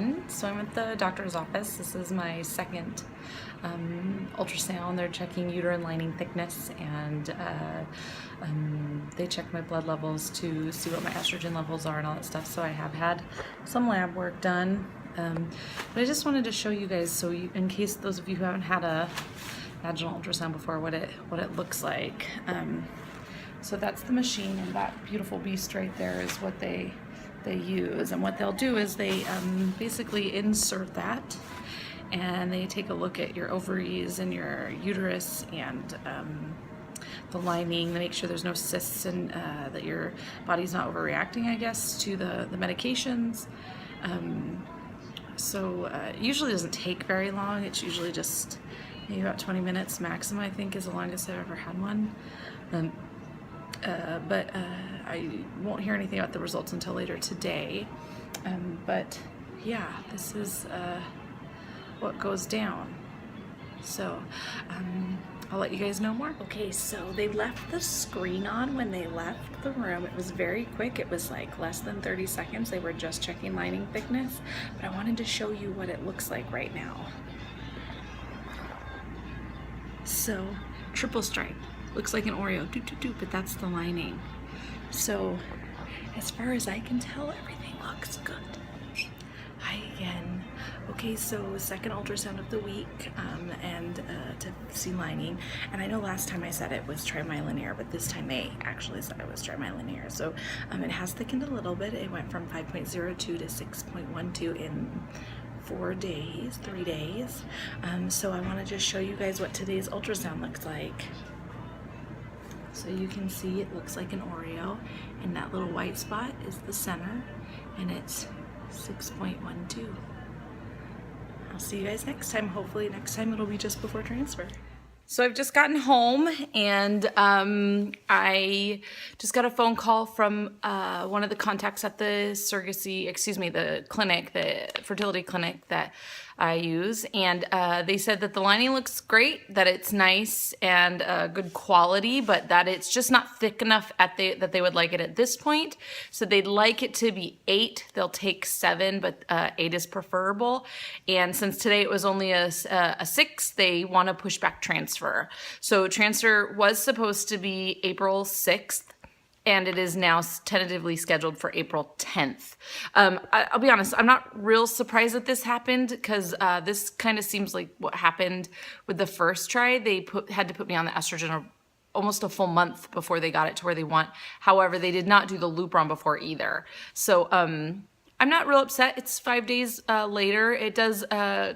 everyone. So I'm at the doctor's office. This is my second ultrasound. They're checking uterine lining thickness, and they check my blood levels to see what my estrogen levels are and all that stuff. So I have had some lab work done, but I just wanted to show you guys, so you, in case those of you who haven't had a vaginal ultrasound before, what it looks like. So that's the machine, and that beautiful beast right there is what they use. And what they'll do is they basically insert that, and they take a look at your ovaries and your uterus and the lining. They make sure there's no cysts and that your body's not overreacting, I guess, to the medications. It usually doesn't take very long. It's usually just maybe about 20 minutes maximum, I think, is the longest I've ever had one. But I won't hear anything about the results until later today. But yeah, this is what goes down. So I'll let you guys know more. Okay, so they left the screen on when they left the room. It was very quick. It was like less than 30 seconds. They were just checking lining thickness, but I wanted to show you what it looks like right now. So, triple stripe. Looks like an Oreo, but that's the lining. So, as far as I can tell, everything looks good. Hi again. Okay, so second ultrasound of the week, and to see lining. And I know last time I said it was trimilinear, but this time they actually said it was trimilinear. So it has thickened a little bit. It went from 5.02 to 6.12 in 3 days. So I want to just show you guys what today's ultrasound looks like. So you can see it looks like an Oreo, and that little white spot is the center, and it's 6.12. I'll see you guys next time. Hopefully next time it'll be just before transfer. So I've just gotten home, and I just got a phone call from one of the contacts at the the clinic, the fertility clinic that I use, and they said that the lining looks great, that it's nice and good quality, but that it's just not thick enough that they would like it at this point. So they'd like it to be 8. They'll take 7, but 8 is preferable. And since today it was only a 6, they want to push back transfer. So transfer was supposed to be April 6th. And it is now tentatively scheduled for April 10th. I'll be honest, I'm not real surprised that this happened, because this kind of seems like what happened with the first try. They had to put me on the estrogen almost a full month before they got it to where they want. However, they did not do the Lupron before either. So I'm not real upset. It's 5 days later. It does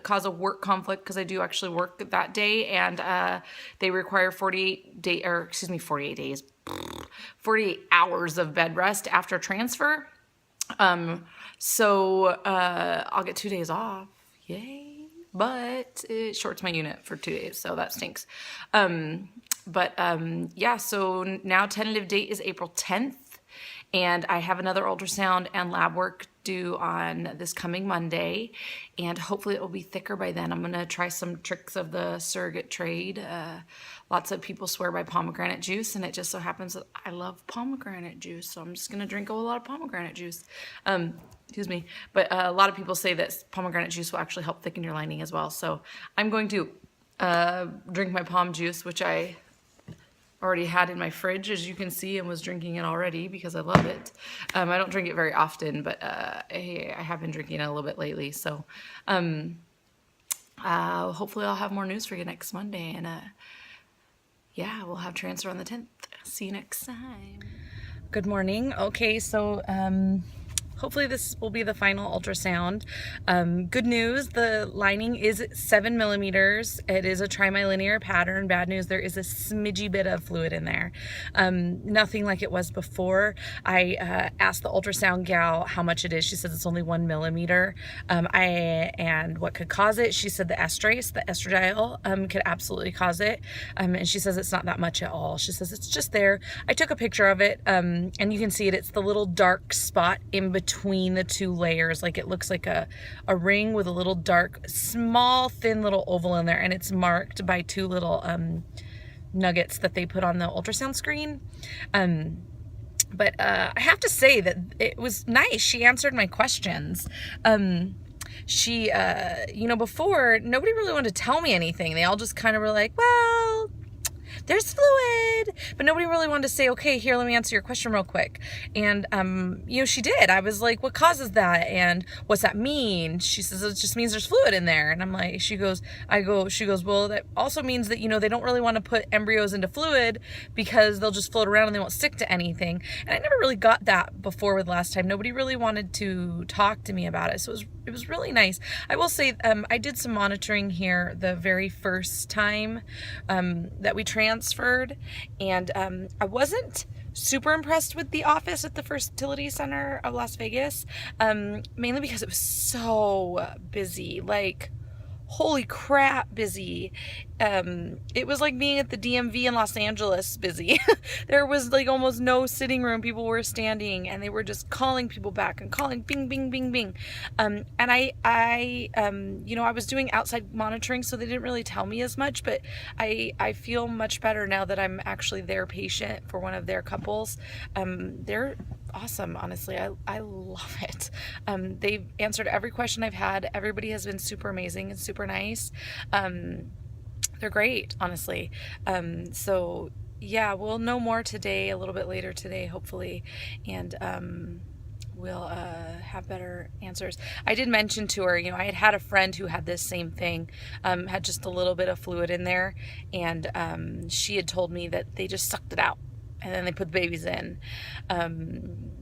cause a work conflict, because I do actually work that day, and they require 48 hours of bed rest after transfer. So I'll get 2 days off. Yay. But it shorts my unit for 2 days, so that stinks. Yeah, so now tentative date is April 10th. And I have another ultrasound and lab work due on this coming Monday, and hopefully it will be thicker by then. I'm gonna try some tricks of the surrogate trade. Lots of people swear by pomegranate juice, and it just so happens that I love pomegranate juice, so I'm just gonna drink a whole lot of pomegranate juice. Excuse me, but a lot of people say that pomegranate juice will actually help thicken your lining as well. So I'm going to drink my pom juice, which I already had in my fridge, as you can see, and was drinking it already because I love it. I don't drink it very often, but I have been drinking it a little bit lately. So hopefully I'll have more news for you next Monday, and yeah, we'll have transfer on the 10th. See you next time. Good morning. Okay, so hopefully this will be the final ultrasound. Good news, the lining is 7 millimeters. It is a trimilinear pattern. Bad news, there is a smidgy bit of fluid in there. Nothing like it was before. I asked the ultrasound gal how much it is. She says it's only 1 millimeter. And what could cause it? She said the estrase, the estradiol, could absolutely cause it. And she says it's not that much at all. She says it's just there. I took a picture of it, and you can see it. It's the little dark spot in between the 2 layers. Like it looks like a ring with a little dark, small, thin little oval in there, and it's marked by 2 little nuggets that they put on the ultrasound screen. But I have to say that it was nice. She answered my questions. she, before, nobody really wanted to tell me anything. They all just kind of were like, well, there's fluid, but nobody really wanted to say, okay, here, let me answer your question real quick. And, she did. I was like, what causes that? And what's that mean? She says, it just means there's fluid in there. And I'm like, she goes, well, that also means that, they don't really want to put embryos into fluid because they'll just float around and they won't stick to anything. And I never really got that before with last time. Nobody really wanted to talk to me about it. So it was really nice. I will say, I did some monitoring here the very first time that we transferred, and I wasn't super impressed with the office at the Fertility Center of Las Vegas, mainly because it was so busy, like holy crap busy. It was like being at the DMV in Los Angeles busy. There was like almost no sitting room. People were standing and they were just calling people back and calling bing, bing, bing, bing. And I was doing outside monitoring, so they didn't really tell me as much, but I feel much better now that I'm actually their patient for one of their couples. They're awesome, honestly. I love it. They've answered every question I've had. Everybody has been super amazing and super nice. They're great, honestly. So yeah, we'll know more today, a little bit later today, hopefully, and we'll have better answers. I did mention to her, I had a friend who had this same thing, had just a little bit of fluid in there, and she had told me that they just sucked it out and then they put the babies in,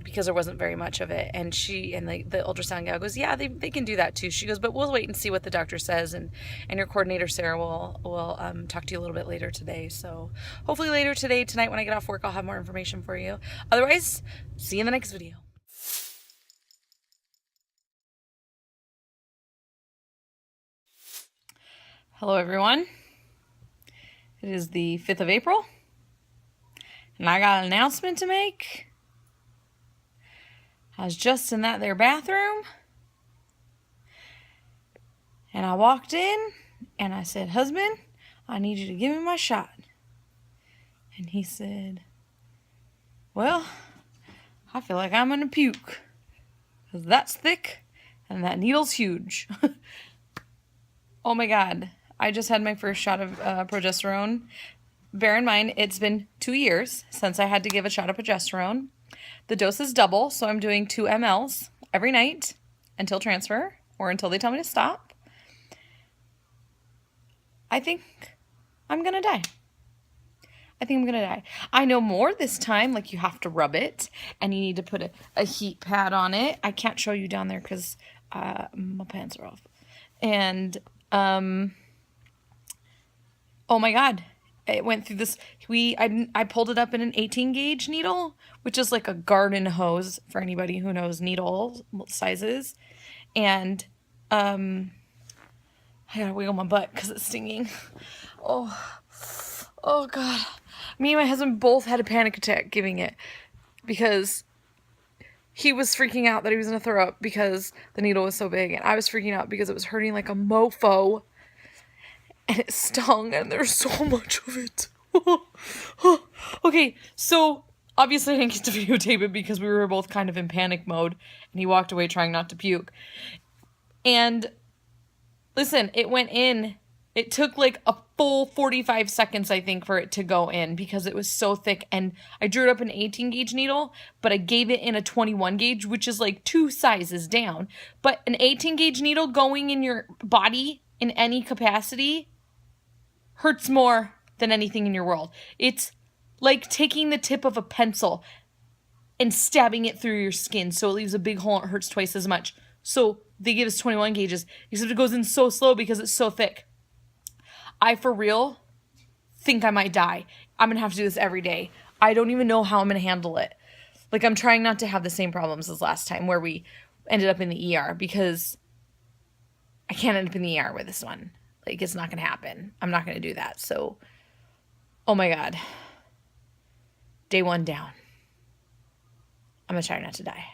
because there wasn't very much of it. And the ultrasound gal goes, yeah, they can do that too. She goes, but we'll wait and see what the doctor says, and your coordinator Sarah will talk to you a little bit later today. So hopefully later tonight when I get off work, I'll have more information for you. Otherwise, see you in the next video. Hello everyone. It is the 5th of April. And I got an announcement to make. I was just in that there bathroom. And I walked in and I said, husband, I need you to give me my shot. And he said, well, I feel like I'm gonna puke. Because that's thick and that needle's huge. Oh my God. I just had my first shot of progesterone. Bear in mind, it's been 2 years since I had to give a shot of progesterone. The dose is double, so I'm doing 2 mLs every night until transfer or until they tell me to stop. I think I'm going to die. I know more this time, like you have to rub it and you need to put a heat pad on it. I can't show you down there because my pants are off. And, oh my God. It went through this, I pulled it up in an 18 gauge needle, which is like a garden hose for anybody who knows needle sizes. And, I gotta wiggle my butt because it's stinging. Oh God. Me and my husband both had a panic attack giving it because he was freaking out that he was gonna throw up because the needle was so big. And I was freaking out because it was hurting like a mofo. And it stung, and there's so much of it. Okay, so obviously I didn't get to videotape it because we were both kind of in panic mode, and he walked away trying not to puke. And listen, it went in. It took like a full 45 seconds, I think, for it to go in because it was so thick. And I drew it up an 18 gauge needle, but I gave it in a 21 gauge, which is like 2 sizes down. But an 18 gauge needle going in your body in any capacity hurts more than anything in your world. It's like taking the tip of a pencil and stabbing it through your skin so it leaves a big hole and it hurts twice as much. So they give us 21 gauges, except it goes in so slow because it's so thick. I, for real, think I might die. I'm going to have to do this every day. I don't even know how I'm going to handle it. Like, I'm trying not to have the same problems as last time where we ended up in the ER because I can't end up in the ER with this one. Like, it's not going to happen. I'm not going to do that. So, oh my God. Day 1 down. I'm going to try not to die.